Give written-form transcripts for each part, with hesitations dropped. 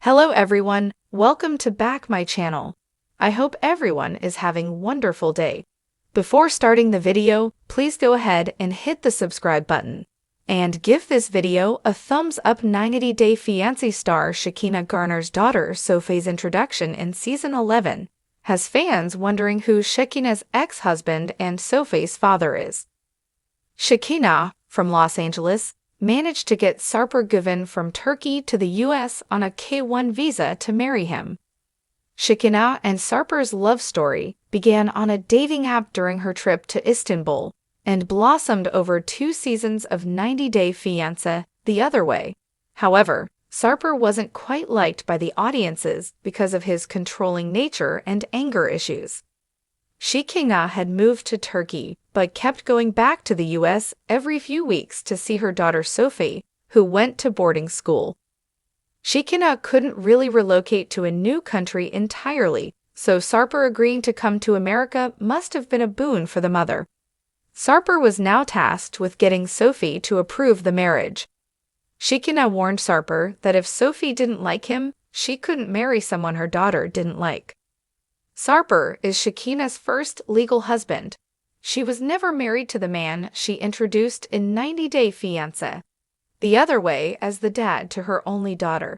Hello everyone, welcome to back my channel. I hope everyone is having a wonderful day. Before starting the video, please go ahead and hit the subscribe button. And give this video a thumbs up. 90 Day Fiancé star Shekinah Garner's daughter Sofie's introduction in Season 11 has fans wondering who Shekinah's ex-husband and Sofie's father is. Shekinah, from Los Angeles, managed to get Sarper Güven from Turkey to the US on a K-1 visa to marry him. Shekinah and Sarper's love story began on a dating app during her trip to Istanbul and blossomed over 2 seasons of 90 Day Fiancé the other way. However, Sarper wasn't quite liked by the audiences because of his controlling nature and anger issues. Shekinah had moved to Turkey but kept going back to the US every few weeks to see her daughter Sofie, who went to boarding school. Shekinah couldn't really relocate to a new country entirely, so Sarper agreeing to come to America must have been a boon for the mother. Sarper was now tasked with getting Sofie to approve the marriage. Shekinah warned Sarper that if Sofie didn't like him, she couldn't marry someone her daughter didn't like. Sarper is Shekinah's first legal husband. She was never married to the man she introduced in 90 Day Fiancé the other way as the dad to her only daughter.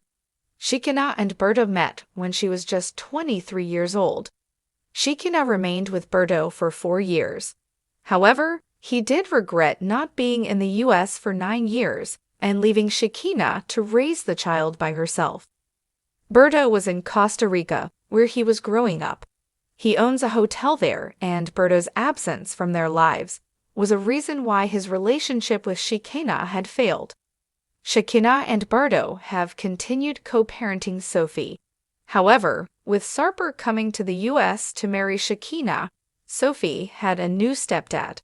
Shekinah and Berto met when she was just 23 years old. Shekinah remained with Berto for 4 years. However, he did regret not being in the US for 9 years and leaving Shekinah to raise the child by herself. Berto was in Costa Rica, where he was growing up. He owns a hotel there, and Berto's absence from their lives was a reason why his relationship with Shekinah had failed. Shekinah and Berto have continued co-parenting Sofie. However, with Sarper coming to the US to marry Shekinah, Sofie had a new stepdad.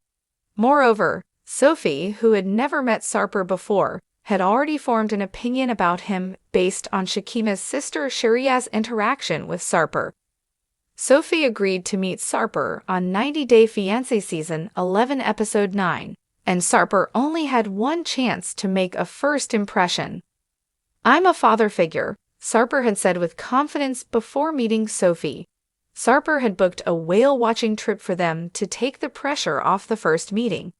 Moreover, Sofie, who had never met Sarper before, had already formed an opinion about him based on Shekinah's sister Sharia's interaction with Sarper. Sofie agreed to meet Sarper on 90 Day Fiancé Season 11 Episode 9, and Sarper only had one chance to make a first impression. "I'm a father figure," Sarper had said with confidence before meeting Sofie. Sarper had booked a whale-watching trip for them to take the pressure off the first meeting.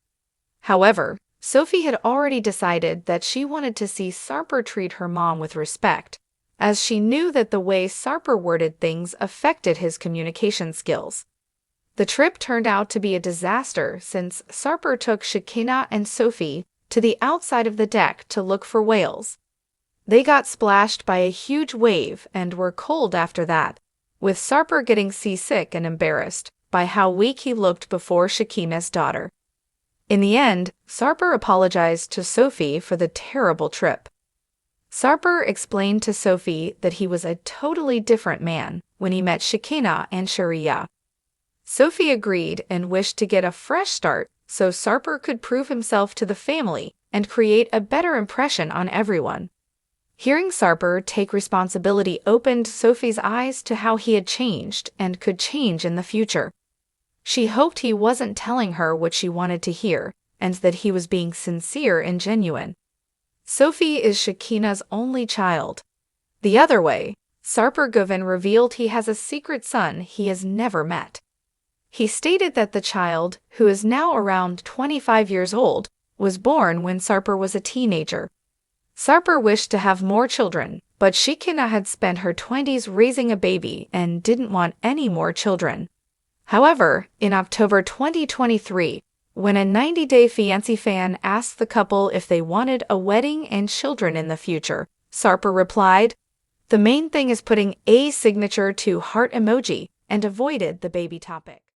However, Sofie had already decided that she wanted to see Sarper treat her mom with respect, as she knew that the way Sarper worded things affected his communication skills. The trip turned out to be a disaster since Sarper took Shekinah and Sofie to the outside of the deck to look for whales. They got splashed by a huge wave and were cold after that, with Sarper getting seasick and embarrassed by how weak he looked before Shekinah's daughter. In the end, Sarper apologized to Sofie for the terrible trip. Sarper explained to Sofie that he was a totally different man when he met Shekinah and Sharia. Sofie agreed and wished to get a fresh start so Sarper could prove himself to the family and create a better impression on everyone. Hearing Sarper take responsibility opened Sofie's eyes to how he had changed and could change in the future. She hoped he wasn't telling her what she wanted to hear, and that he was being sincere and genuine. Sofie is Shekinah's only child. The other way, Sarper Güven revealed he has a secret son he has never met. He stated that the child, who is now around 25 years old, was born when Sarper was a teenager. Sarper wished to have more children, but Shekinah had spent her 20s raising a baby and didn't want any more children. However, in October 2023, when a 90 Day Fiancé fan asked the couple if they wanted a wedding and children in the future, Sarper replied, "The main thing is putting a signature to heart emoji," and avoided the baby topic.